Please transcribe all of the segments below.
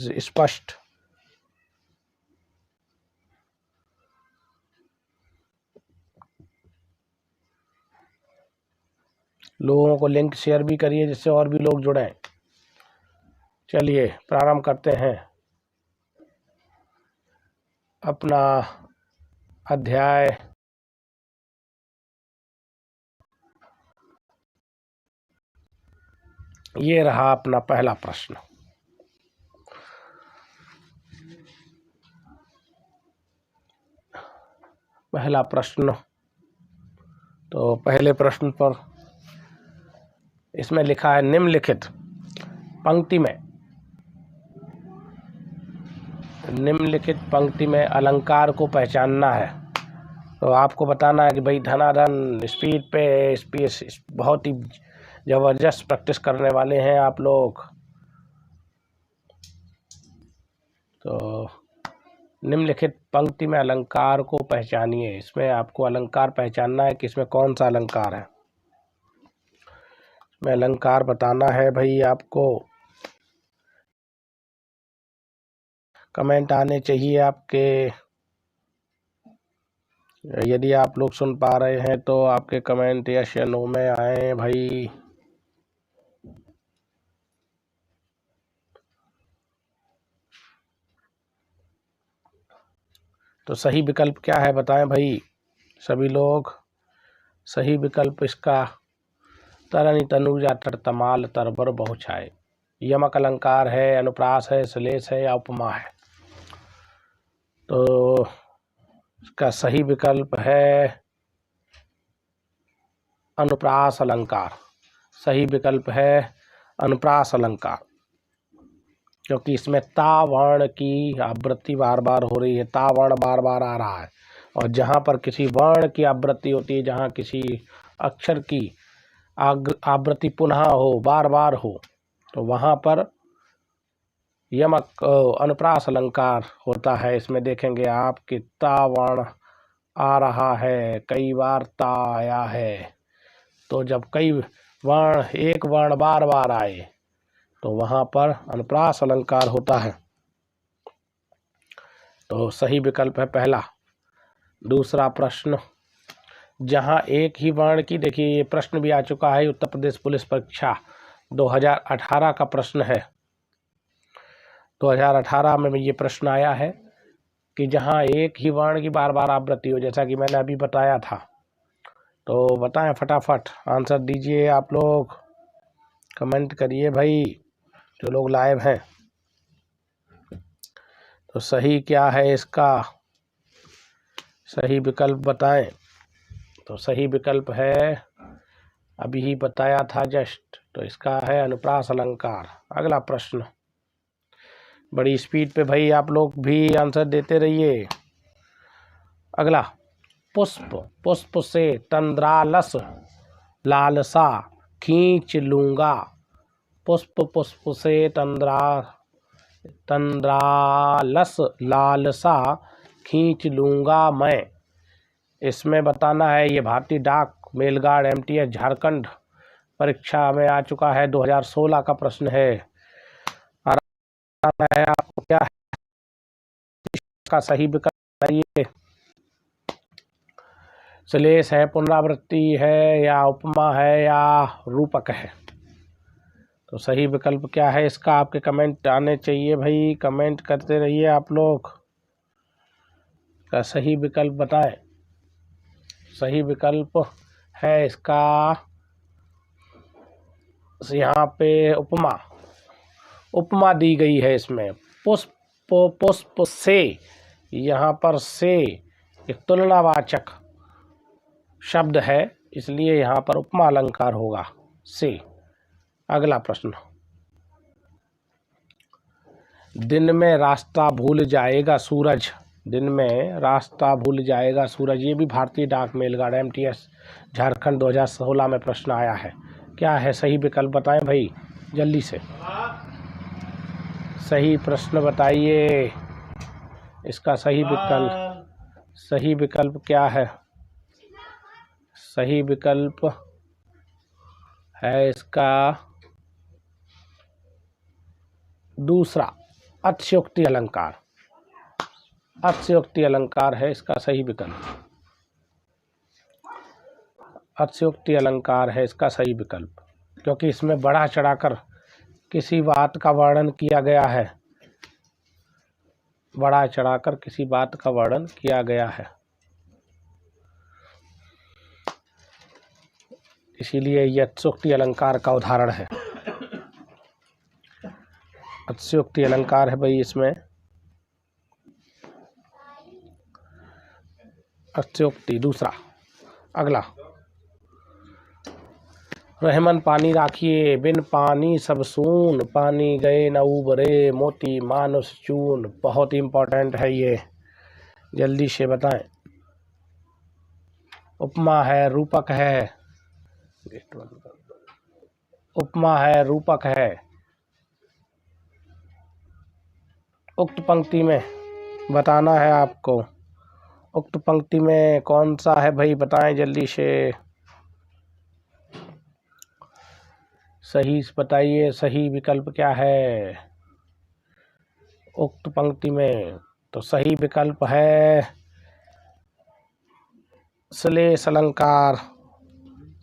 स्पष्ट। लोगों को लिंक शेयर भी करिए जिससे और भी लोग जुड़ें। चलिए प्रारंभ करते हैं अपना अध्याय। ये रहा अपना पहला प्रश्न। पहला प्रश्न, तो पहले प्रश्न पर इसमें लिखा है निम्नलिखित पंक्ति में अलंकार को पहचानना है। तो आपको बताना है कि भाई धनाधन स्पीड पे बहुत ही ज़बरदस्त प्रैक्टिस करने वाले हैं आप लोग। तो निम्नलिखित पंक्ति में अलंकार को पहचानिए। इसमें आपको अलंकार पहचानना है कि इसमें कौन सा अलंकार है। इसमें अलंकार बताना है भाई आपको। कमेंट आने चाहिए आपके। यदि आप लोग सुन पा रहे हैं तो आपके कमेंट यस या नो में आए भाई। तो सही विकल्प क्या है बताएं भाई सभी लोग। सही विकल्प इसका तरनि तनुजा तमाल तरबर बहुछाए। यमक अलंकार है, अनुप्रास है, श्लेष है या उपमा है। तो इसका सही विकल्प है अनुप्रास अलंकार। सही विकल्प है अनुप्रास अलंकार, क्योंकि इसमें ता वर्ण की आवृत्ति बार बार हो रही है। ता वर्ण बार बार आ रहा है, और जहाँ पर किसी वर्ण की आवृत्ति होती है, जहाँ किसी अक्षर की आवृत्ति पुनः हो, बार बार हो, तो वहाँ पर यमक अनुप्रास अलंकार होता है। इसमें देखेंगे आप कि ता वर्ण आ रहा है, कई बार ता आया है। तो जब कई वर्ण एक वर्ण बार बार आए तो वहाँ पर अनुप्रास अलंकार होता है। तो सही विकल्प है पहला। दूसरा प्रश्न, जहाँ एक ही वर्ण की, देखिए ये प्रश्न भी आ चुका है, उत्तर प्रदेश पुलिस परीक्षा 2018 का प्रश्न है। 2018 में ये प्रश्न आया है कि जहाँ एक ही वर्ण की बार बार आवृत्ति हो, जैसा कि मैंने अभी बताया था। तो बताएं, फटाफट आंसर दीजिए आप लोग, कमेंट करिए भाई जो लोग लाइव हैं। तो सही क्या है इसका, सही विकल्प बताएं। तो सही विकल्प है, अभी ही बताया था जस्ट, तो इसका है अनुप्रास अलंकार। अगला प्रश्न, बड़ी स्पीड पे भाई आप लोग भी आंसर देते रहिए। अगला, पुष्प से तंद्रालस लालसा खींच लूंगा। पुष्प से तंद्रालस लालसा खींच लूंगा मैं। इसमें बताना है, ये भारतीय डाक मेलगाड़ MTS झारखंड परीक्षा में आ चुका है, 2016 का प्रश्न है। है आपको क्या है इसका सही विकल्प बताइए। श्लेष है, पुनरावृत्ति है, या उपमा है, या रूपक है। तो सही विकल्प क्या है इसका, आपके कमेंट आने चाहिए भाई, कमेंट करते रहिए आप लोग। का सही विकल्प बताएं। सही विकल्प है इसका यहाँ पे उपमा दी गई है इसमें। पुष्प से, यहाँ पर से एक तुलनावाचक शब्द है, इसलिए यहाँ पर उपमा अलंकार होगा से। अगला प्रश्न, दिन में रास्ता भूल जाएगा सूरज। दिन में रास्ता भूल जाएगा सूरज, ये भी भारतीय डाक मेलगाड़ MTS झारखंड 2016 में प्रश्न आया है। क्या है सही विकल्प बताएं भाई जल्दी से, सही प्रश्न बताइए। इसका सही विकल्प क्या है। सही विकल्प है इसका दूसरा, अतिशयोक्ति अलंकार, अतिशयोक्ति अलंकार है इसका सही विकल्प। अतिशयोक्ति अलंकार है इसका सही विकल्प, क्योंकि इसमें बढ़ा चढ़ाकर किसी बात का वर्णन किया गया है, बढ़ा चढ़ाकर किसी बात का वर्णन किया गया है, इसीलिए यह अतिशयोक्ति अलंकार का उदाहरण है। अतिशयोक्ति अलंकार है भाई इसमें, अतिशयोक्ति। दूसरा, अगला, रहमन पानी राखिए बिन पानी सब सून, पानी गए न उबरे मोती मानुष चून। बहुत इंपॉर्टेंट है ये, जल्दी से बताएं। उपमा है, रूपक है, उपमा है, रूपक है। उक्त पंक्ति में बताना है आपको, उक्त पंक्ति में कौन सा है भाई, बताएं जल्दी से, सही बताइए, सही विकल्प क्या है उक्त पंक्ति में। तो सही विकल्प है श्लेष अलंकार,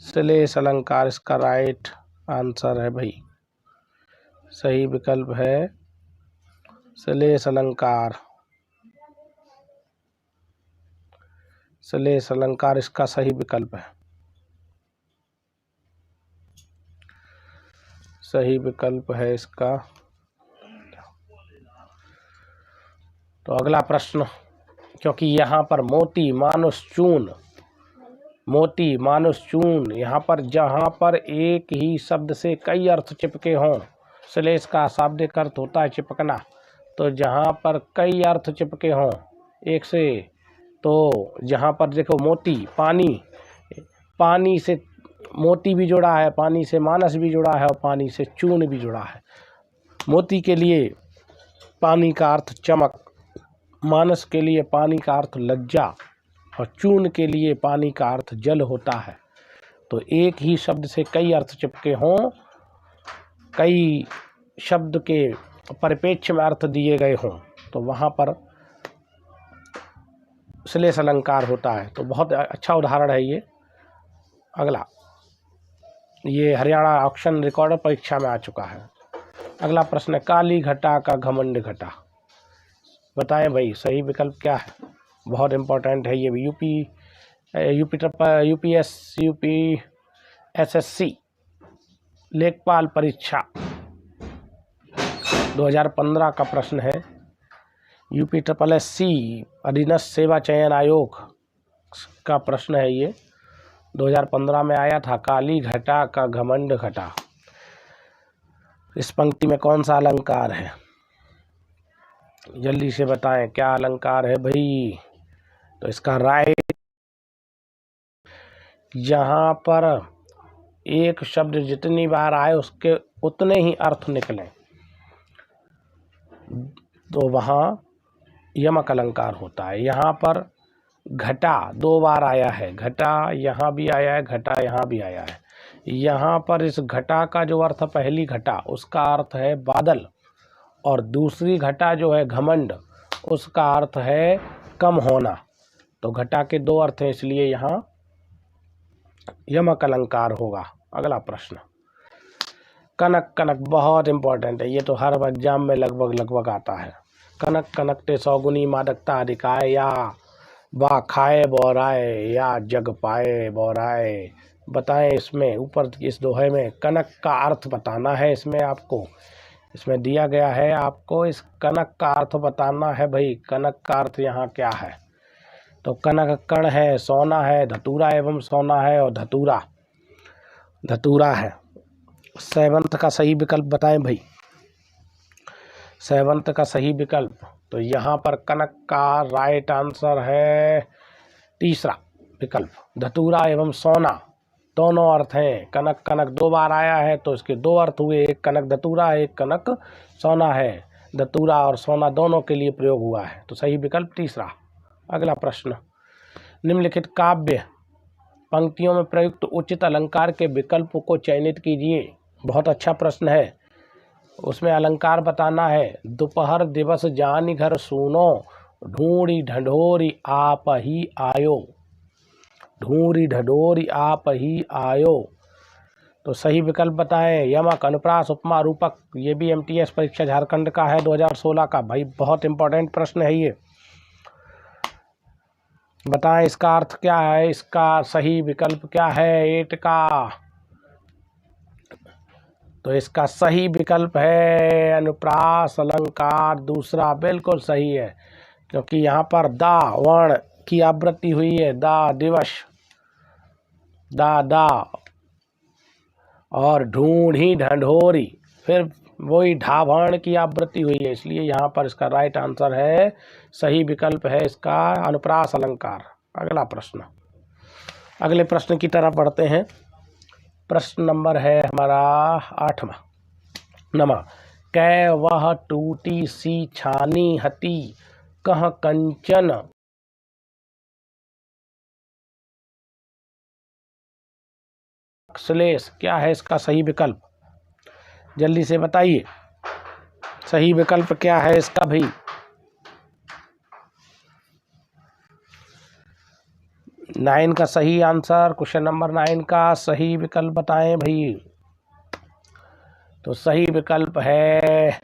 श्लेष अलंकार इसका राइट आंसर है भाई। सही विकल्प है श्लेष अलंकार, श्लेष अलंकार इसका सही विकल्प है, सही विकल्प है इसका। तो अगला प्रश्न, क्योंकि यहाँ पर मोती मानुष चून, मोती मानुष चून, यहाँ पर जहाँ पर एक ही शब्द से कई अर्थ चिपके हों, श्लेष का शाब्दिक अर्थ होता है चिपकना, तो जहाँ पर कई अर्थ चिपके हों एक से, तो जहाँ पर देखो मोती, पानी, पानी से मोती भी जुड़ा है, पानी से मानस भी जुड़ा है और पानी से चून भी जुड़ा है। मोती के लिए पानी का अर्थ चमक, मानस के लिए पानी का अर्थ लज्जा और चून के लिए पानी का अर्थ जल होता है। तो एक ही शब्द से कई अर्थ चिपके हों, कई शब्द के परिप्रेक्ष्य में अर्थ दिए गए हों, तो वहाँ पर श्लेष अलंकार होता है। तो बहुत अच्छा उदाहरण है ये। अगला, ये हरियाणा ऑक्शन रिकॉर्डर परीक्षा में आ चुका है। अगला प्रश्न, काली घटा का घमंड घटा, बताएं भाई सही विकल्प क्या है। बहुत इम्पोर्टेंट है ये भी, यूपीएससी लेखपाल परीक्षा 2015 का प्रश्न है। यूपीएससी अधीनस्थ सेवा चयन आयोग का प्रश्न है ये, 2015 में आया था। काली घटा का घमंड घटा, इस पंक्ति में कौन सा अलंकार है, जल्दी से बताएं क्या अलंकार है भाई। तो इसका राइट, जहाँ पर एक शब्द जितनी बार आए उसके उतने ही अर्थ निकले, तो वहाँ यमक अलंकार होता है। यहाँ पर घटा 2 बार आया है, घटा यहाँ भी आया है, घटा यहाँ भी आया है। यहाँ पर इस घटा का जो अर्थ, पहली घटा उसका अर्थ है बादल, और दूसरी घटा जो है घमंड, उसका अर्थ है कम होना। तो घटा के 2 अर्थ हैं, इसलिए यहाँ यमक अलंकार होगा। अगला प्रश्न, कनक कनक, बहुत इंपॉर्टेंट है ये, तो हर एग्जाम में लगभग आता है। कनक कनकते सौगुनी मादकता अधिकाय, या बा खाए बोराए या जग पाए बोराए। बताएं इसमें ऊपर इस दोहे में कनक का अर्थ बताना है। इसमें आपको, इसमें दिया गया है आपको इस कनक का अर्थ बताना है भाई। कनक का अर्थ यहाँ क्या है, तो कनक कण है, सोना है, धतूरा एवं सोना है और धतूरा, धतूरा है। सेवंत का सही विकल्प बताएं भाई, सेवंत का सही विकल्प। तो यहाँ पर कनक का राइट आंसर है तीसरा विकल्प, धतूरा एवं सोना, दोनों अर्थ हैं। कनक कनक 2 बार आया है तो इसके 2 अर्थ हुए, एक कनक धतूरा है, एक कनक सोना है। धतूरा और सोना दोनों के लिए प्रयोग हुआ है, तो सही विकल्प तीसरा। अगला प्रश्न, निम्नलिखित काव्य पंक्तियों में प्रयुक्त उचित अलंकार के विकल्प को चयनित कीजिए। बहुत अच्छा प्रश्न है। उसमें अलंकार बताना है। दोपहर दिवस जानि घर सूनो, ढूंढी ढंढोरी आप ही आयो, ढूंढी ढंढोरी आप ही आयो। तो सही विकल्प बताएं। यमक, अनुप्रास, उपमा, रूपक। ये भी एमटीएस परीक्षा झारखंड का है 2016 का। भाई बहुत इंपॉर्टेंट प्रश्न है ये। बताएं इसका अर्थ क्या है, इसका सही विकल्प क्या है 8 का। तो इसका सही विकल्प है अनुप्रास अलंकार दूसरा, बिल्कुल सही है, क्योंकि यहाँ पर दा वर्ण की आवृत्ति हुई है। दा दिवस, दा और ढूंढी ढंढोरी, फिर वही ढावर्ण की आवृत्ति हुई है, इसलिए यहाँ पर इसका राइट आंसर है, सही विकल्प है इसका अनुप्रास अलंकार। अगला प्रश्न, अगले प्रश्न की तरफ बढ़ते हैं। प्रश्न नंबर है हमारा 8वां। नमा, कै वह टूटी सी छानी हती, कह कंचन श्लेष। क्या है इसका सही विकल्प, जल्दी से बताइए, सही विकल्प क्या है इसका भाई। नाइन का सही आंसर, क्वेश्चन नंबर 9 का सही विकल्प बताएं भाई। तो सही विकल्प है,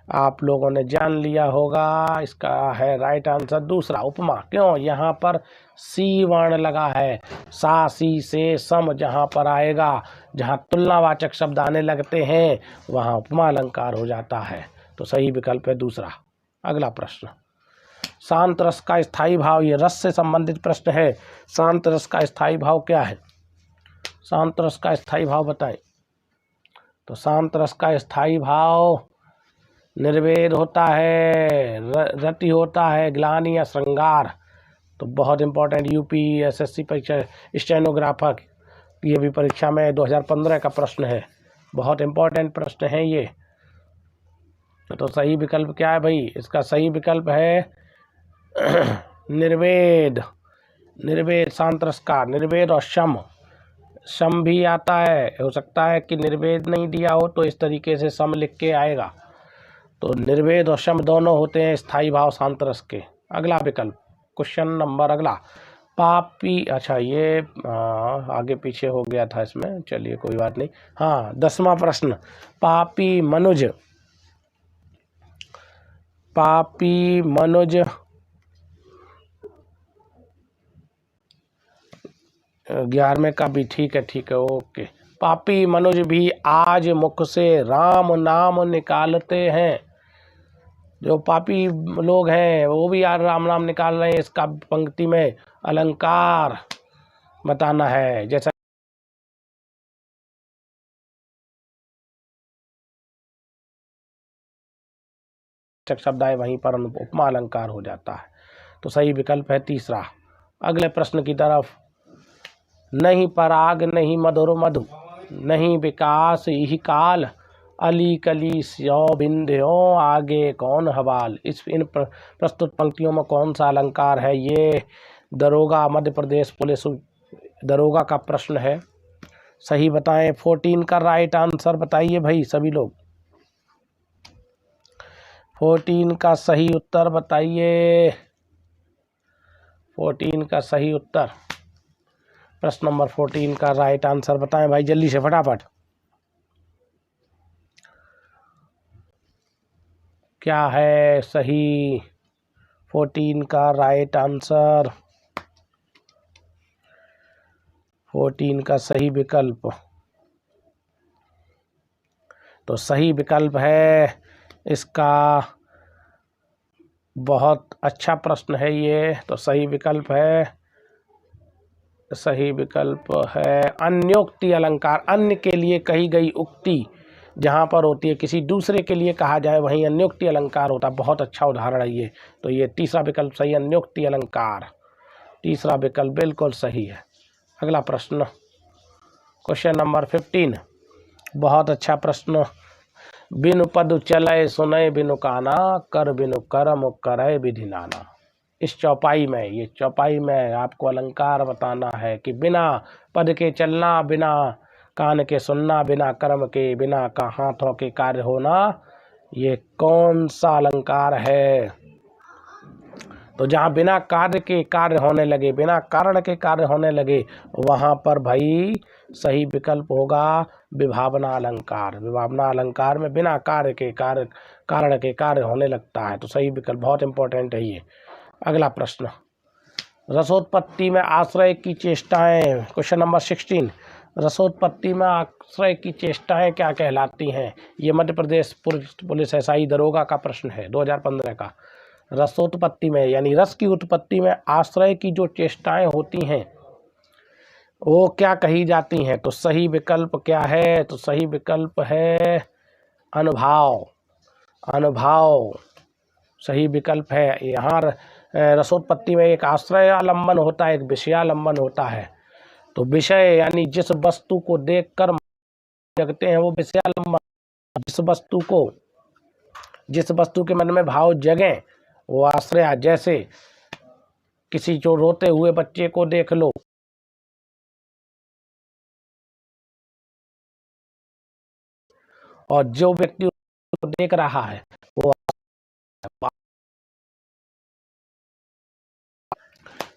आप लोगों ने जान लिया होगा, इसका है राइट आंसर दूसरा, उपमा। क्यों, यहाँ पर सी वर्ण लगा है, सा सी से सम जहाँ पर आएगा, जहाँ तुलनावाचक शब्द आने लगते हैं वहाँ उपमा अलंकार हो जाता है। तो सही विकल्प है दूसरा। अगला प्रश्न, शांत रस का स्थायी भाव, ये रस से संबंधित प्रश्न है। शांत रस का स्थायी भाव क्या है, शांत रस का स्थायी भाव बताएं। तो शांत रस का स्थायी भाव निर्वेद होता है, रति होता है, ग्लानि या श्रृंगार। तो बहुत इंपॉर्टेंट यूपी एसएससी परीक्षा स्टेनोग्राफर, ये भी परीक्षा में 2015 का प्रश्न है, बहुत इंपॉर्टेंट प्रश्न है ये। तो सही विकल्प क्या है भाई, इसका सही विकल्प है निर्वेद, निर्वेद शांत रस का, निर्वेद और शम, शम भी आता है, हो सकता है कि निर्वेद नहीं दिया हो तो इस तरीके से सम लिख के आएगा। तो निर्वेद और शम दोनों होते हैं स्थायी भाव शांत रस के। अगला विकल्प, क्वेश्चन नंबर अगला, पापी, अच्छा ये आगे पीछे हो गया था इसमें, चलिए कोई बात नहीं। हाँ 10वां प्रश्न, पापी मनुज, पापी मनुज 11वें का भी ठीक है ओके। पापी मनुज भी आज मुख से राम नाम निकालते हैं, जो पापी लोग हैं वो भी यार राम नाम निकाल रहे हैं, इसका पंक्ति में अलंकार बताना है। जैसा शब्द आए वहीं पर उपमा अलंकार हो जाता है। तो सही विकल्प है तीसरा। अगले प्रश्न की तरफ, नहीं पराग नहीं मधुर मधु, नहीं विकास यही काल, अली कली स्यो बिंध्यो आगे कौन हवाल। इन प्रस्तुत पंक्तियों में कौन सा अलंकार है, ये दरोगा मध्य प्रदेश पुलिस दरोगा का प्रश्न है। सही बताएं, 14 का राइट आंसर बताइए भाई सभी लोग, 14 का सही उत्तर बताइए, 14 का सही उत्तर, प्रश्न नंबर 14 का राइट आंसर बताएं भाई जल्दी से फटाफट। क्या है सही 14 का राइट आंसर, 14 का सही विकल्प। तो सही विकल्प है इसका, बहुत अच्छा प्रश्न है ये। तो सही विकल्प है, सही विकल्प है अन्योक्ति अलंकार। अन्य के लिए कही गई उक्ति जहाँ पर होती है, किसी दूसरे के लिए कहा जाए वहीं अन्योक्ति अलंकार होता है। बहुत अच्छा उदाहरण है ये। तो ये तीसरा विकल्प सही, अन्योक्ति अलंकार, तीसरा विकल्प बिल्कुल सही है। अगला प्रश्न, क्वेश्चन नंबर 15, बहुत अच्छा प्रश्न। बिनु पद चलय सुनय बिनु काना, कर बिनु करम करय विधि नाना। इस चौपाई में, ये चौपाई में आपको अलंकार बताना है कि बिना पद के चलना, बिना कान के सुनना, बिना कर्म के, बिना का हाथों के कार्य होना, ये कौन सा अलंकार है? तो जहाँ बिना कार्य के कार्य होने लगे, बिना कारण के कार्य होने लगे, वहाँ पर भाई सही विकल्प होगा विभावना अलंकार। विभावना अलंकार में बिना कार्य के कार्य, कारण के कार्य होने लगता है, तो सही विकल्प बहुत इंपॉर्टेंट है ये। अगला प्रश्न, रसोत्पत्ति में आश्रय की चेष्टाएं, क्वेश्चन नंबर 16, रसोत्पत्ति में आश्रय की चेष्टाएं क्या कहलाती हैं? ये मध्य प्रदेश पुलिस एसआई दरोगा का प्रश्न है 2015 का। रसोत्पत्ति में यानी रस की उत्पत्ति में आश्रय की जो चेष्टाएं होती हैं वो क्या कही जाती हैं? तो सही विकल्प क्या है? तो सही विकल्प है अनुभाव। अनुभाव सही विकल्प है। यहाँ रसोत्पत्ति में एक आश्रयालंबन होता है, एक विषयालंबन होता है। तो विषय यानी जिस वस्तु को देखकर जगते हैं वो विषयालंबन, जिस वस्तु के मन में भाव जगे वो आश्रय। जैसे किसी जो रोते हुए बच्चे को देख लो, और जो व्यक्ति उसको देख रहा है वो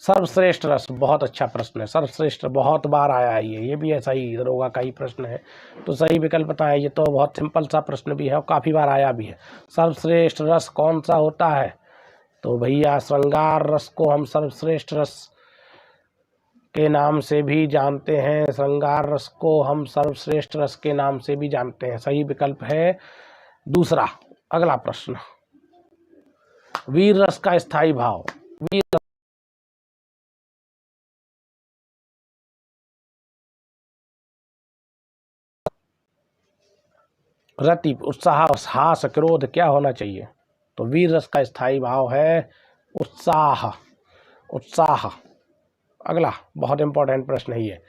सर्वश्रेष्ठ रस। बहुत अच्छा प्रश्न है, सर्वश्रेष्ठ बहुत बार आया है ये भी ऐसा ही दरोगा का ही प्रश्न है। तो सही विकल्प बताएं। ये तो बहुत सिंपल सा प्रश्न भी है और काफ़ी बार आया भी है। सर्वश्रेष्ठ रस कौन सा होता है? तो भैया श्रृंगार रस को हम सर्वश्रेष्ठ रस के नाम से भी जानते हैं। श्रृंगार रस को हम सर्वश्रेष्ठ रस के नाम से भी जानते हैं। सही विकल्प है दूसरा। अगला प्रश्न, वीर रस का स्थायी भाव। वीर रति, उत्साह, हास, क्रोध क्या होना चाहिए? तो वीर रस का स्थायी भाव है उत्साह। उत्साह। अगला बहुत इंपॉर्टेंट प्रश्न है ये।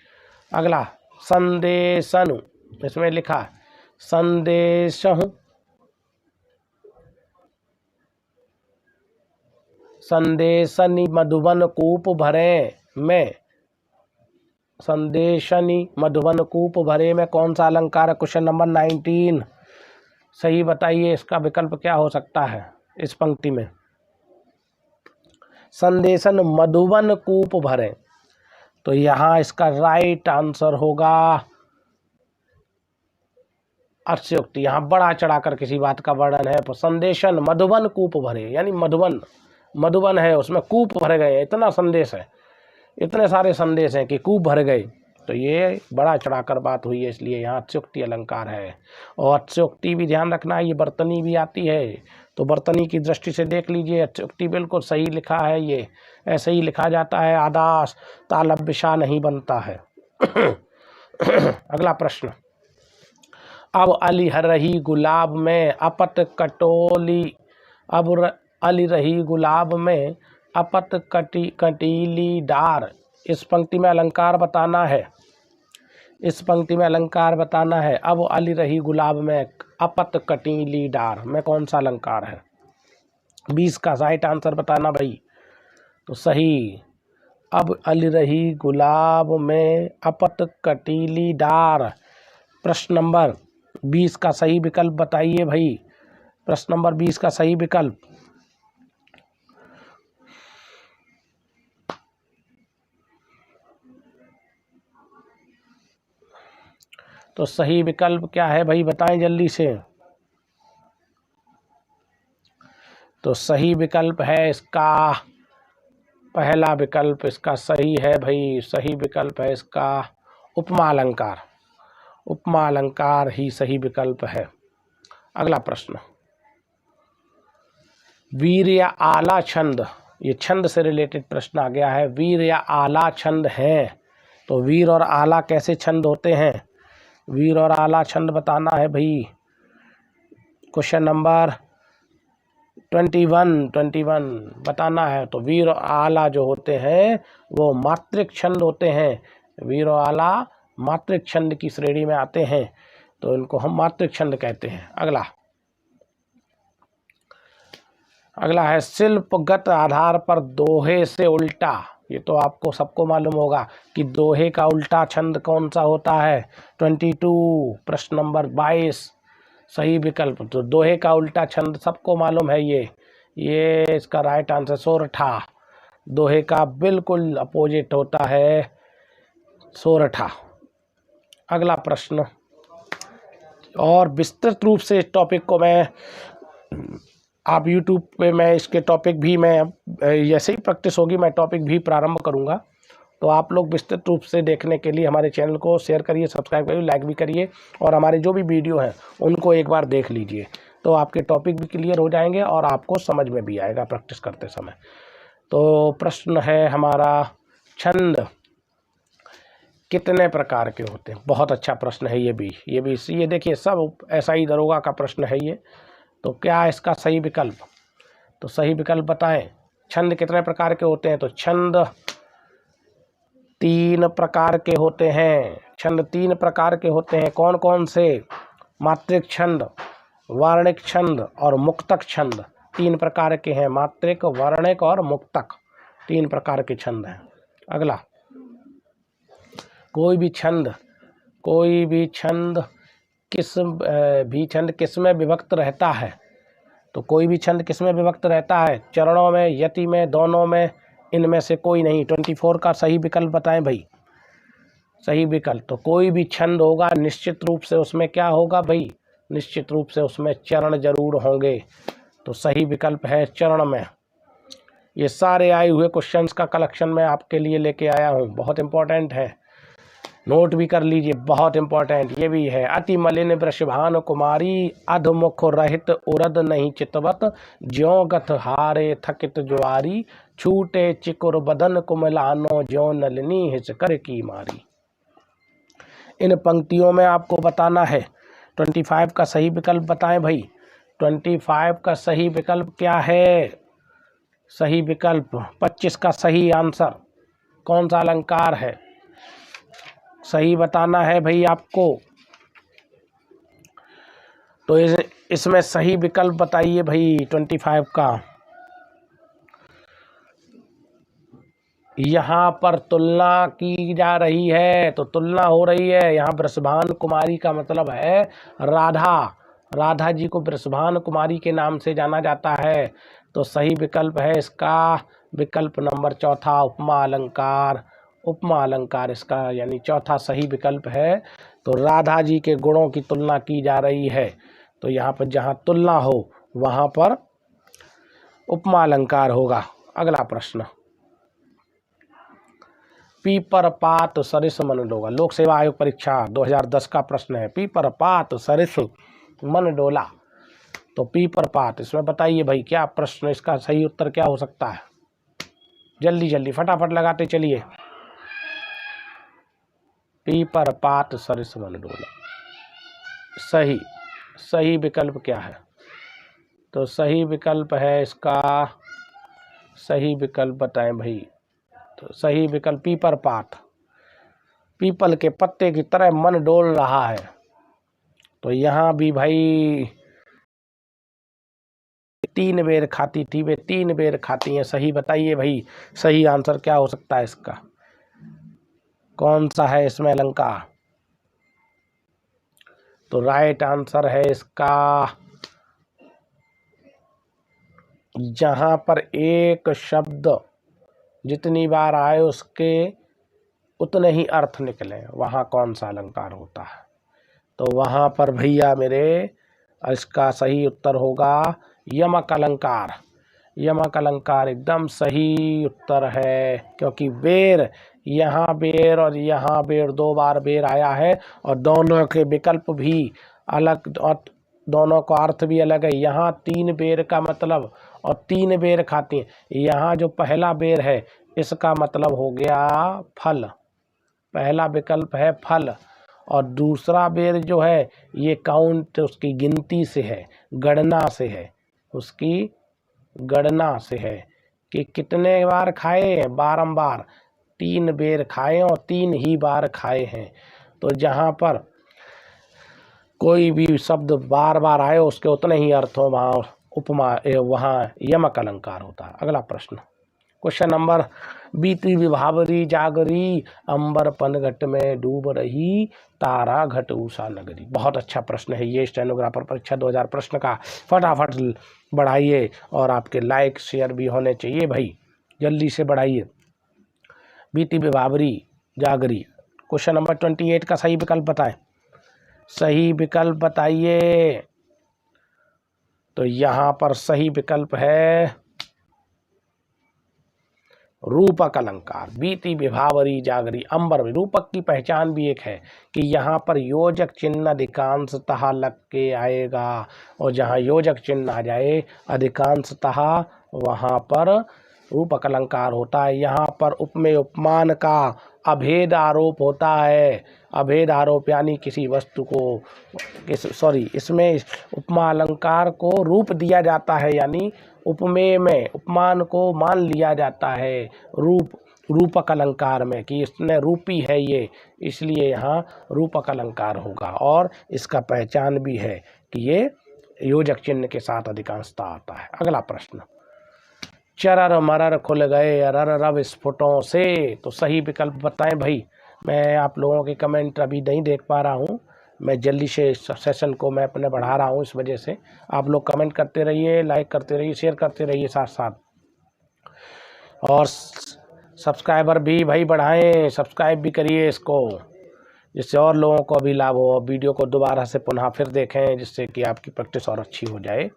अगला, संदेशनु, इसमें लिखा संदेशहु, संदेशनि मधुबन कूप भरे में, संदेशनि मधुबन कूप भरे में कौन सा अलंकार है? Question number 19। सही बताइए इसका विकल्प क्या हो सकता है इस पंक्ति में? संदेशन मधुबन कूप भरे, तो यहाँ इसका राइट आंसर होगा अतिशयोक्ति। यहाँ बड़ा चढ़ाकर किसी बात का वर्णन है। तो संदेशन मधुबन कूप भरे यानी मधुबन, मधुबन है उसमें कूप भरे गए, इतना संदेश है, इतने सारे संदेश हैं कि कूप भर गए। तो ये बड़ा चढ़ाकर बात हुई है, इसलिए यहाँ अतिशयोक्ति अलंकार है। और अतिशयोक्ति भी ध्यान रखना है, ये बर्तनी भी आती है, तो बर्तनी की दृष्टि से देख लीजिए। अतिशयोक्ति बिल्कुल सही लिखा है, ये ऐसे ही लिखा जाता है, आदास तालब विषा नहीं बनता है। अगला प्रश्न, अब अली रही गुलाब में अपत कटोली, अब अली रही गुलाब में अपत कटीली डार, इस पंक्ति में अलंकार बताना है। इस पंक्ति में अलंकार बताना है। अब अली रही गुलाब में अपत कटीली डार में कौन सा अलंकार है? 20 का राइट आंसर बताना भाई। तो सही, अब अली रही गुलाब में अपत कटीली डार, प्रश्न नंबर 20 का सही विकल्प बताइए भाई। प्रश्न नंबर 20 का सही विकल्प, तो सही विकल्प क्या है भाई बताएं जल्दी से। तो सही विकल्प है इसका पहला विकल्प इसका सही है भाई। सही विकल्प है इसका उपमा अलंकार। उपमा अलंकार ही सही विकल्प है। अगला प्रश्न, वीर या आला छंद, ये छंद से रिलेटेड प्रश्न आ गया है। वीर या आला छंद है, तो वीर और आला कैसे छंद होते हैं? वीर और आला छंद बताना है भाई। क्वेश्चन नंबर 21 बताना है। तो वीर और आला जो होते हैं वो मात्रिक छंद होते हैं। वीर और आला मात्रिक छंद की श्रेणी में आते हैं, तो इनको हम मात्रिक छंद कहते हैं। अगला है शिल्पगत आधार पर दोहे से उल्टा। ये तो आपको सबको मालूम होगा कि दोहे का उल्टा छंद कौन सा होता है। 22 प्रश्न नंबर 22, सही विकल्प तो दोहे का उल्टा छंद सबको मालूम है ये इसका राइट आंसर सोरठा। दोहे का बिल्कुल अपोजिट होता है सोरठा। अगला प्रश्न, और विस्तृत रूप से इस टॉपिक को मैं आप YouTube पे मैं इसके टॉपिक भी मैं जैसे ही प्रैक्टिस होगी मैं टॉपिक भी प्रारंभ करूंगा, तो आप लोग विस्तृत रूप से देखने के लिए हमारे चैनल को शेयर करिए, सब्सक्राइब करिए, लाइक भी करिए और हमारे जो भी वीडियो हैं उनको एक बार देख लीजिए, तो आपके टॉपिक भी क्लियर हो जाएंगे और आपको समझ में भी आएगा प्रैक्टिस करते समय। तो प्रश्न है हमारा, छंद कितने प्रकार के होते हैं? बहुत अच्छा प्रश्न है ये देखिए सब ऐसा ही दरोगा का प्रश्न है ये। तो क्या इसका सही विकल्प? तो सही विकल्प बताएं। छंद कितने प्रकार के होते हैं? तो छंद 3 प्रकार के होते हैं। छंद 3 प्रकार के होते हैं। कौन कौन से? मात्रिक छंद, वर्णिक छंद और मुक्तक छंद 3 प्रकार के हैं। मात्रिक, वर्णिक और मुक्तक 3 प्रकार के छंद हैं। अगला, कोई भी छंद किस में विभक्त रहता है? तो कोई भी छंद किस में विभक्त रहता है? चरणों में, यति में, दोनों में, इनमें से कोई नहीं। 24 का सही विकल्प बताएं भाई। सही विकल्प, तो कोई भी छंद होगा निश्चित रूप से उसमें क्या होगा भाई? निश्चित रूप से उसमें चरण जरूर होंगे। तो सही विकल्प है चरण में। ये सारे आए हुए क्वेश्चंस का कलेक्शन मैं आपके लिए लेके आया हूँ, बहुत इंपॉर्टेंट है, नोट भी कर लीजिए, बहुत इंपॉर्टेंट ये भी है। अति मलिन वृषभान कुमारी, अधमुख रहित उरद नहीं चितवत, ज्यों गथ हारे थकित ज्वारी, छूटे चिकुर बदन कुमलानो, ज्यों नलिनी हिचकर की मारी। इन पंक्तियों में आपको बताना है 25 का सही विकल्प बताएं भाई। 25 का सही विकल्प क्या है? सही विकल्प 25 का सही आंसर कौन सा अलंकार है? सही बताना है भाई आपको। तो इसमें सही विकल्प बताइए भाई 25 का। यहाँ पर तुलना की जा रही है, तो तुलना हो रही है। यहाँ वृषभान कुमारी का मतलब है राधा। राधा जी को वृषभान कुमारी के नाम से जाना जाता है। तो सही विकल्प है इसका विकल्प नंबर 4 उपमा अलंकार। उपमा अलंकार इसका यानी चौथा सही विकल्प है। तो राधा जी के गुणों की तुलना की जा रही है, तो यहाँ पर जहाँ तुलना हो वहाँ पर उपमा अलंकार होगा। अगला प्रश्न, पीपर पात सरिस मन डोला। लोक सेवा आयोग परीक्षा 2010 का प्रश्न है। पीपर पात सरिस मन डोला। तो पीपर पात, इसमें बताइए भाई क्या प्रश्न, इसका सही उत्तर क्या हो सकता है? जल्दी जल्दी फटाफट लगाते चलिए। पीपर पात सरिस मन डोला, सही विकल्प क्या है? तो सही विकल्प है इसका, सही विकल्प बताएं भाई। तो सही विकल्प पीपर पात, पीपल के पत्ते की तरह मन डोल रहा है। तो यहाँ भी भाई 3 बेर खाती थी वे 3 बेर खाती हैं। सही बताइए भाई, सही आंसर क्या हो सकता है इसका? कौन सा है इसमें अलंकार? तो राइट आंसर है इसका, जहां पर एक शब्द जितनी बार आए उसके उतने ही अर्थ निकले, वहां कौन सा अलंकार होता है? तो वहां पर भैया मेरे इसका सही उत्तर होगा यमक अलंकार। यमक अलंकार एकदम सही उत्तर है, क्योंकि बेर, यहाँ बेर और यहाँ बेर 2 बार बेर आया है और दोनों के विकल्प भी अलग और दोनों का अर्थ भी अलग है। यहाँ 3 बेर का मतलब और 3 बेर खाती हैं। यहाँ जो पहला बेर है इसका मतलब हो गया फल, पहला विकल्प है फल, और दूसरा बेर जो है ये काउंट उसकी गिनती से है, गणना से है, उसकी गणना से है कि कितने बार खाए हैं, बारंबार 3 बेर खाए और 3 ही बार खाए हैं। तो जहाँ पर कोई भी शब्द बार बार आए उसके उतने ही अर्थ हो, वहाँ उपमा वहाँ यमक अलंकार होता है। अगला प्रश्न, क्वेश्चन नंबर, बीती विभावरी जागरी, अंबर पनघट में डूब रही, तारा घट उषा नगरी। बहुत अच्छा प्रश्न है ये, स्टेनोग्राफर परीक्षा 2000 प्रश्न का। फटाफट बढ़ाइए और आपके लाइक शेयर भी होने चाहिए भाई, जल्दी से बढ़ाइए। बीती विभावरी जागरी, क्वेश्चन नंबर 28 का सही विकल्प बताएं। सही विकल्प बताइए। तो यहाँ पर सही विकल्प है रूपक अलंकार। बीती विभावरी जागरी अंबर में, रूपक की पहचान भी एक है कि यहाँ पर योजक चिन्ह अधिकांशतः लग के आएगा, और जहाँ योजक चिन्ह आ जाए अधिकांशतः वहाँ पर रूपक अलंकार होता है। यहाँ पर उपमेय उपमान का अभेद आरोप होता है। अभेद आरोप यानी किसी वस्तु को इसमें उपमा अलंकार को रूप दिया जाता है, यानी उपमेय में उपमान को मान लिया जाता है रूपक अलंकार में कि इसने रूपी है ये, इसलिए यहाँ रूपक अलंकार होगा। और इसका पहचान भी है कि ये योजक चिन्ह के साथ अधिकांशता आता है। अगला प्रश्न, चरर मरर खुल गए अरर रव स्फुटों से। तो सही विकल्प बताएं भाई। मैं आप लोगों के कमेंट अभी नहीं देख पा रहा हूँ, मैं जल्दी से सेशन को मैं अपने बढ़ा रहा हूँ, इस वजह से आप लोग कमेंट करते रहिए, लाइक करते रहिए, शेयर करते रहिए साथ साथ, और सब्सक्राइबर भी भाई बढ़ाएं, सब्सक्राइब भी करिए इसको, जिससे और लोगों को भी लाभ हो। वीडियो को दोबारा से पुनः फिर देखें, जिससे कि आपकी प्रैक्टिस और अच्छी हो जाए।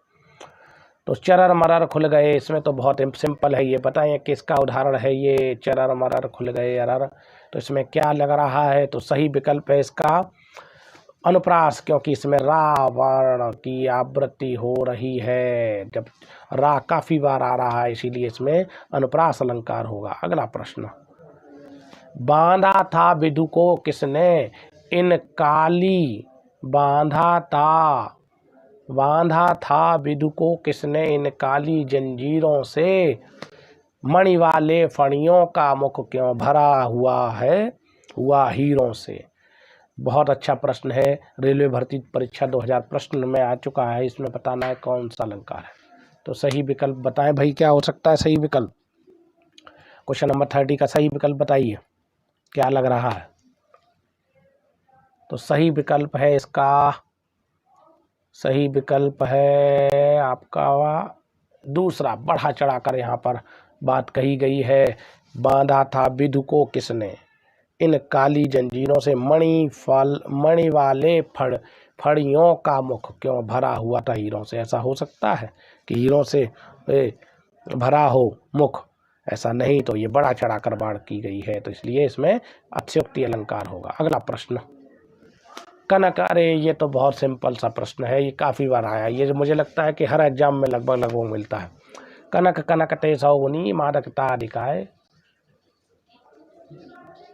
तो चरर मरर खुल गए, इसमें तो बहुत सिंपल है ये, बताएं किसका उदाहरण है ये, चरर मरर खुल गए अरर। तो इसमें क्या लग रहा है, तो सही विकल्प है इसका अनुप्रास, क्योंकि इसमें रावण की आवृत्ति हो रही है। जब रा काफी बार आ रहा है इसीलिए इसमें अनुप्रास अलंकार होगा। अगला प्रश्न, बांधा था विधु को किसने, इन काली बांधा था विधु को किसने, इन काली जंजीरों से, मणि वाले फणियों का मुख क्यों भरा हुआ हीरों से। बहुत अच्छा प्रश्न है, रेलवे भर्ती परीक्षा 2000 प्रश्न में आ चुका है। इसमें बताना है कौन सा अलंकार है। तो सही विकल्प बताएं भाई, क्या हो सकता है सही विकल्प। क्वेश्चन नंबर 30 का सही विकल्प बताइए, क्या लग रहा है। तो सही विकल्प है इसका, सही विकल्प है आपका दूसरा। बढ़ा चढ़ाकर यहाँ पर बात कही गई है। बांधा था विधु को किसने, इन काली जंजीरों से, मणि वाले फड़ियों का मुख क्यों भरा हुआ था हीरों से। ऐसा हो सकता है कि हीरों से भरा हो मुख, ऐसा नहीं, तो ये बड़ा चढ़ाकर बात की गई है, तो इसलिए इसमें अत्युक्ति अलंकार होगा। अगला प्रश्न, कनक, अरे ये तो बहुत सिंपल सा प्रश्न है, ये काफ़ी बार आया, ये मुझे लगता है कि हर एग्जाम में लगभग मिलता है। कनक कनकते सौगुनी मादकता अधिकाय,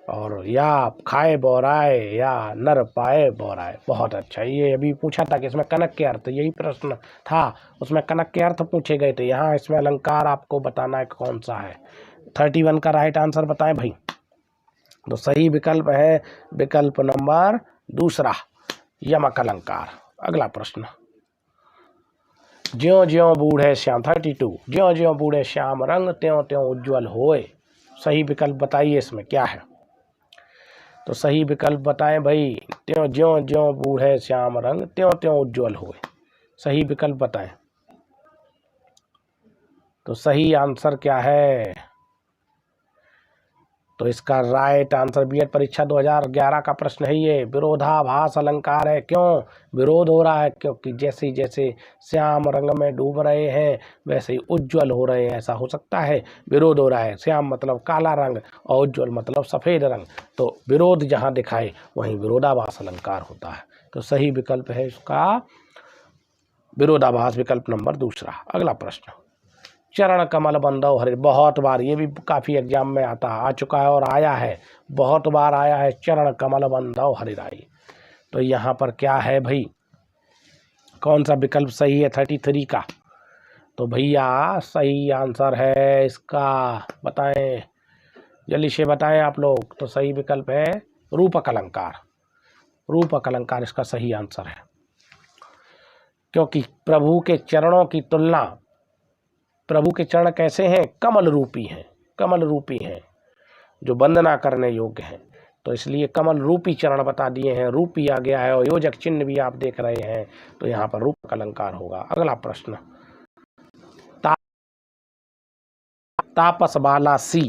और या खाए बोराए या नर पाए बोराए। बहुत अच्छा, ये अभी पूछा था कि इसमें कनक के अर्थ, यही प्रश्न था, उसमें कनक के अर्थ पूछे गए थे। यहाँ इसमें अलंकार आपको बताना है कौन सा है। 31 का राइट आंसर बताएं भाई। तो सही विकल्प है विकल्प नंबर दूसरा, यमक अलंकार। अगला प्रश्न, ज्यों ज्यों बूढ़े श्याम, 32, ज्यों ज्यों बूढ़े श्याम रंग त्यों त्यों उज्ज्वल होए। सही विकल्प बताइए इसमें क्या है। तो सही विकल्प बताएं भाई, त्यों ज्यों ज्यों बूढ़े श्याम रंग त्यों त्यों उज्ज्वल होए। सही विकल्प बताएं। तो सही आंसर क्या है, तो इसका राइट आंसर बीएड परीक्षा 2011 का प्रश्न है ये, विरोधाभास अलंकार है। क्यों विरोध हो रहा है, क्योंकि जैसे जैसे श्याम रंग में डूब रहे हैं वैसे ही उज्जवल हो रहे हैं, ऐसा हो सकता है। विरोध हो रहा है, श्याम मतलब काला रंग और उज्जवल मतलब सफ़ेद रंग, तो विरोध जहाँ दिखाए वहीं विरोधाभास अलंकार होता है। तो सही विकल्प है इसका विरोधाभास, विकल्प नंबर दूसरा। अगला प्रश्न, चरण कमल बंदो हरे, बहुत बार ये भी काफ़ी एग्जाम में आ चुका है और आया है, बहुत बार आया है, चरण कमल बंदो हरिराई। तो यहाँ पर क्या है भाई, कौन सा विकल्प सही है 33 का। तो भैया सही आंसर है इसका, बताएं जल्दी से बताएं आप लोग। तो सही विकल्प है रूपक अलंकार, रूपक अलंकार इसका सही आंसर है, क्योंकि प्रभु के चरणों की तुलना, प्रभु के चरण कैसे हैं, कमल रूपी हैं, कमल रूपी हैं, जो वंदना करने योग्य हैं। तो इसलिए कमल रूपी चरण बता दिए हैं, रूपी आ गया है और योजक चिन्ह भी आप देख रहे हैं, तो यहाँ पर रूप का अलंकार होगा। अगला प्रश्न, तापस बाला सी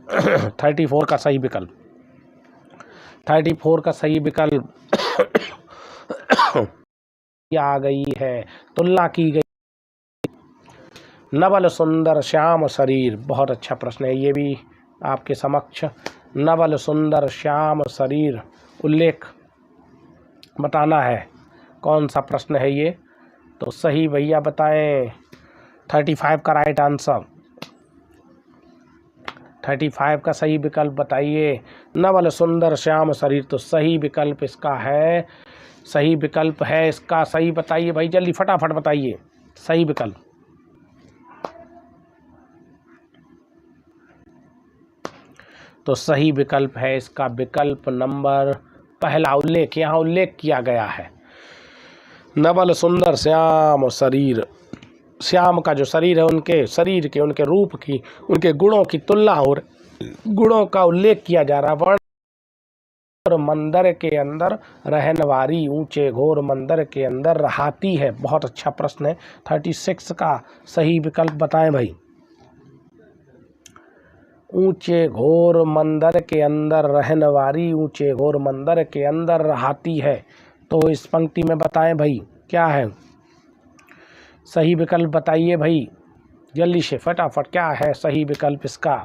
34 का सही विकल्प, 34 का सही विकल्प आ गई है, तुलना की गई। नवल सुंदर श्याम शरीर, बहुत अच्छा प्रश्न है ये भी आपके समक्ष। नवल सुंदर श्याम शरीर, उल्लेख बताना है, कौन सा प्रश्न है ये? तो सही भैया बताएं, 35 का राइट आंसर, 35 का सही विकल्प बताइए। नवल सुंदर श्याम शरीर, तो सही विकल्प इसका है, सही विकल्प है इसका, सही बताइए भाई, जल्दी फटाफट बताइए सही विकल्प। तो सही विकल्प है इसका विकल्प नंबर पहला, उल्लेख, यहाँ उल्लेख किया गया है। नवल सुंदर श्याम शरीर, श्याम का जो शरीर है, उनके शरीर के, उनके रूप की, उनके गुणों की तुलना हो रही, गुणों का उल्लेख किया जा रहा है। और मंदिर के अंदर रहने वाली, ऊंचे घोर मंदिर के अंदर रहाती है। बहुत अच्छा प्रश्न है। 36 का सही विकल्प बताएं भाई। ऊंचे घोर मंदिर के अंदर रहने वाली, ऊंचे घोर मंदिर के अंदर रहाती है, तो इस पंक्ति में बताएं भाई क्या है सही विकल्प, बताइए भाई जल्दी से फटाफट, क्या है सही विकल्प इसका?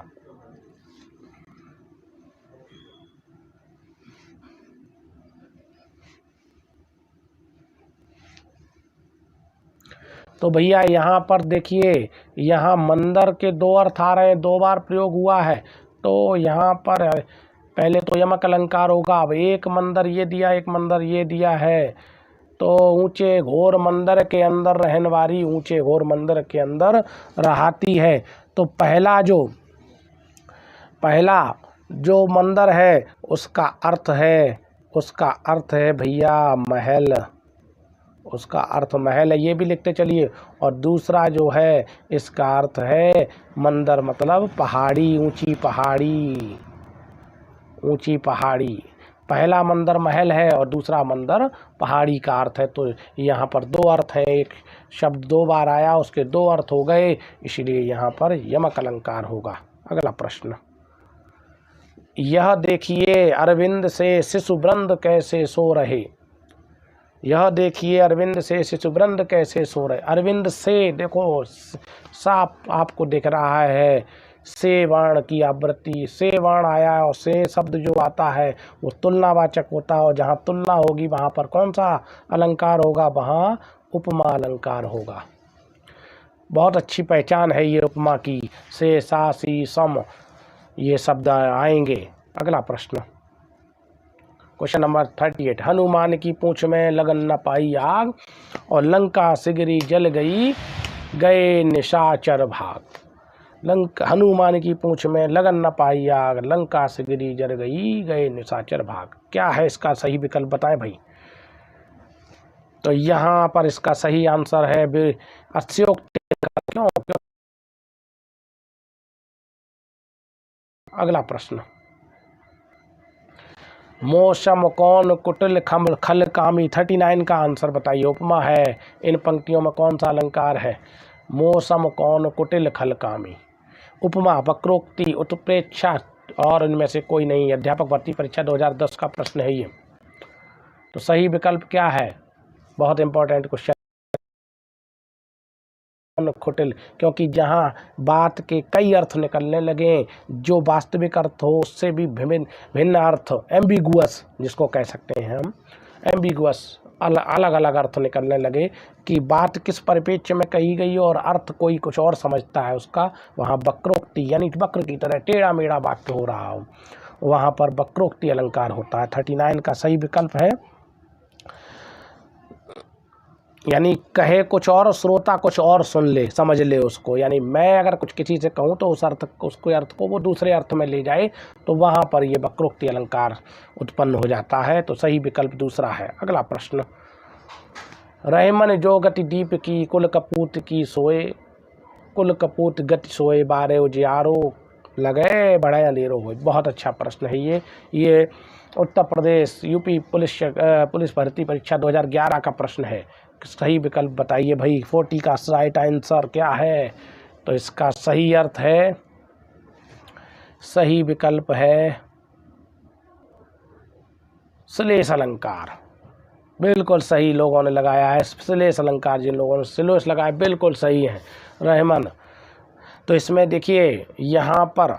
तो भैया यहाँ पर देखिए, यहाँ मंदिर के दो अर्थ आ रहे हैं, दो बार प्रयोग हुआ है, तो यहाँ पर पहले तो यमक अलंकार होगा। अब एक मंदिर ये दिया, एक मंदिर ये दिया है, तो ऊंचे घोर मंदिर के अंदर रहने वाली, ऊंचे घोर मंदिर के अंदर रहाती है। तो पहला जो मंदिर है उसका अर्थ है भैया महल, उसका अर्थ महल है, ये भी लिखते चलिए। और दूसरा जो है इसका अर्थ है मंदिर, मतलब पहाड़ी, ऊंची पहाड़ी, ऊंची पहाड़ी। पहला मंदिर महल है और दूसरा मंदिर पहाड़ी का अर्थ है। तो यहाँ पर दो अर्थ है, एक शब्द दो बार आया, उसके दो अर्थ हो गए, इसलिए यहाँ पर यमक अलंकार होगा। अगला प्रश्न, यह देखिए अरविंद से शिशुवृंद कैसे सो रहे। यह देखिए अरविंद से शिशुवृंद कैसे सो रहे। अरविंद से, देखो साफ आपको दिख रहा है, से वर्ण की आवृत्ति, से वर्ण आया है और से शब्द जो आता है वो तुलनावाचक होता है, और जहाँ तुलना होगी वहाँ पर कौन सा अलंकार होगा? वहाँ उपमा अलंकार होगा। बहुत अच्छी पहचान है ये उपमा की, से, सा, सी, सम, ये शब्द आएंगे। अगला प्रश्न, क्वेश्चन नंबर 38, हनुमान की पूंछ में लगन न पाई आग और लंका सिगरी जल गई, गए निशाचर भाग। हनुमान की पूंछ में लगन न पाई आग, लंका सिगरी जल गई, गए निशाचर भाग। क्या है इसका सही विकल्प बताएं भाई? तो यहाँ पर इसका सही आंसर है अत्योक्ति। क्यों? अगला प्रश्न, मौसम कौन कुटिल खल कामी, 39 का आंसर बताइए। उपमा है, इन पंक्तियों में कौन सा अलंकार है? मौसम कौन कुटिल खल कामी। उपमा, वक्रोक्ति, उत्प्रेक्षा, और इनमें से कोई नहीं। अध्यापक भर्ती परीक्षा 2010 का प्रश्न है ये। तो सही विकल्प क्या है? बहुत इंपॉर्टेंट क्वेश्चन। कुटिल, क्योंकि जहाँ बात के कई अर्थ निकलने लगे, जो वास्तविक अर्थ हो उससे भी भिन्न अर्थ, एम्बिगुअस जिसको कह सकते हैं हम, एम्बिगुअस, अलग अलग अर्थ निकलने लगे कि बात किस परिप्रेक्ष्य में कही गई और अर्थ कोई कुछ और समझता है उसका, वहाँ वक्रोक्ति, यानी वक्र की तरह टेढ़ा मेढ़ा वाक्य हो रहा हो, वहाँ पर वक्रोक्ति अलंकार होता है। 39 का सही विकल्प है, यानी कहे कुछ और, श्रोता कुछ और सुन ले, समझ ले उसको। यानी मैं अगर कुछ किसी से कहूँ तो उसके अर्थ को वो दूसरे अर्थ में ले जाए, तो वहाँ पर ये वक्रोक्ति अलंकार उत्पन्न हो जाता है। तो सही विकल्प दूसरा है। अगला प्रश्न, रहमन जो गति दीप की, कुल कपूत की सोए, कुल कपूत गति सोए बारे उजियारो लगे बड़े अंधेरो हो। बहुत अच्छा प्रश्न है ये उत्तर प्रदेश यूपी पुलिस भर्ती परीक्षा 2011 का प्रश्न है। सही विकल्प बताइए भाई। 40 का राइट आंसर क्या है? तो इसका सही अर्थ है, सही विकल्प है श्लेष अलंकार। बिल्कुल सही लोगों ने लगाया है श्लेष अलंकार। जिन लोगों ने श्लेष लगाया बिल्कुल सही है रहमान। तो इसमें देखिए यहाँ पर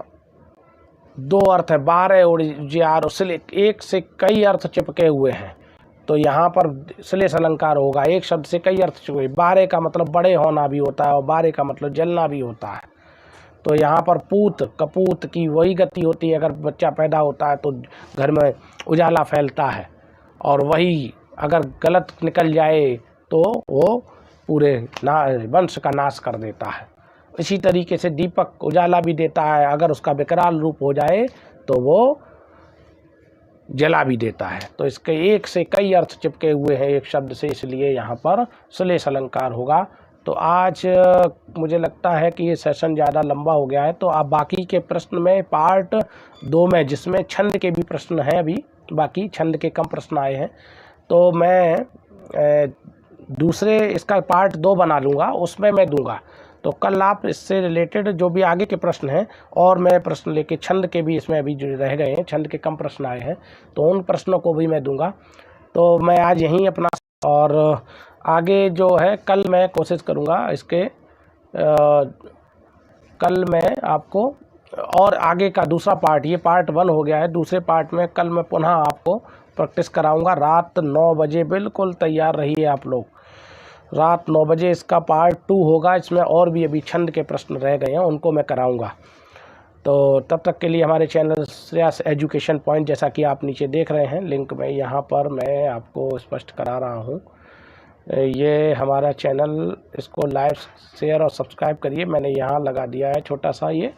दो अर्थ है, 12 उजियारो, एक से कई अर्थ चिपके हुए हैं। तो यहाँ पर श्लेष अलंकार होगा, एक शब्द से कई अर्थ चिपके। 12 का मतलब बड़े होना भी होता है और 12 का मतलब जलना भी होता है। तो यहाँ पर पूत कपूत की वही गति होती है, अगर बच्चा पैदा होता है तो घर में उजाला फैलता है, और वही अगर गलत निकल जाए तो वो पूरे वंश का नाश कर देता है। इसी तरीके से दीपक उजाला भी देता है, अगर उसका विकराल रूप हो जाए तो वो जला भी देता है। तो इसके एक से कई अर्थ चिपके हुए हैं एक शब्द से, इसलिए यहाँ पर श्लेष अलंकार होगा। तो आज मुझे लगता है कि ये सेशन ज़्यादा लंबा हो गया है, तो आप बाकी के प्रश्न में पार्ट 2 में, जिसमें छंद के भी प्रश्न हैं, अभी बाकी छंद के कम प्रश्न आए हैं, तो मैं दूसरे इसका पार्ट 2 बना लूँगा, उसमें मैं दूंगा। तो कल आप इससे रिलेटेड जो भी आगे के प्रश्न हैं, और मैं प्रश्न लेके छंद के भी इसमें अभी जो रह गए हैं, छंद के कम प्रश्न आए हैं, तो उन प्रश्नों को भी मैं दूंगा। तो मैं आज यहीं अपना, और आगे जो है कल मैं कोशिश करूंगा इसके कल मैं आपको और आगे का दूसरा पार्ट, ये पार्ट 1 हो गया है, दूसरे पार्ट में कल मैं पुनः आपको प्रैक्टिस कराऊंगा। रात 9 बजे बिल्कुल तैयार रहिए आप लोग। रात 9 बजे इसका पार्ट 2 होगा। इसमें और भी अभी छंद के प्रश्न रह गए हैं, उनको मैं कराऊंगा। तो तब तक के लिए हमारे चैनल श्रेयस एजुकेशन पॉइंट, जैसा कि आप नीचे देख रहे हैं लिंक में, यहाँ पर मैं आपको स्पष्ट करा रहा हूँ। ये हमारा चैनल, इसको लाइक शेयर और सब्सक्राइब करिए। मैंने यहाँ लगा दिया है छोटा सा ये,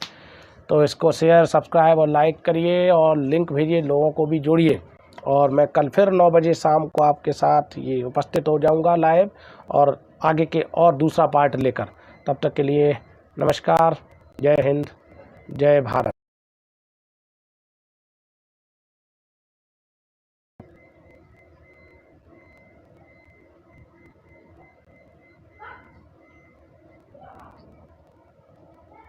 तो इसको शेयर सब्सक्राइब और लाइक करिए और लिंक भेजिए, लोगों को भी जोड़िए। और मैं कल फिर 9 बजे शाम को आपके साथ ये उपस्थित हो जाऊंगा लाइव, और आगे के और दूसरा पार्ट लेकर। तब तक के लिए नमस्कार, जय हिंद, जय भारत।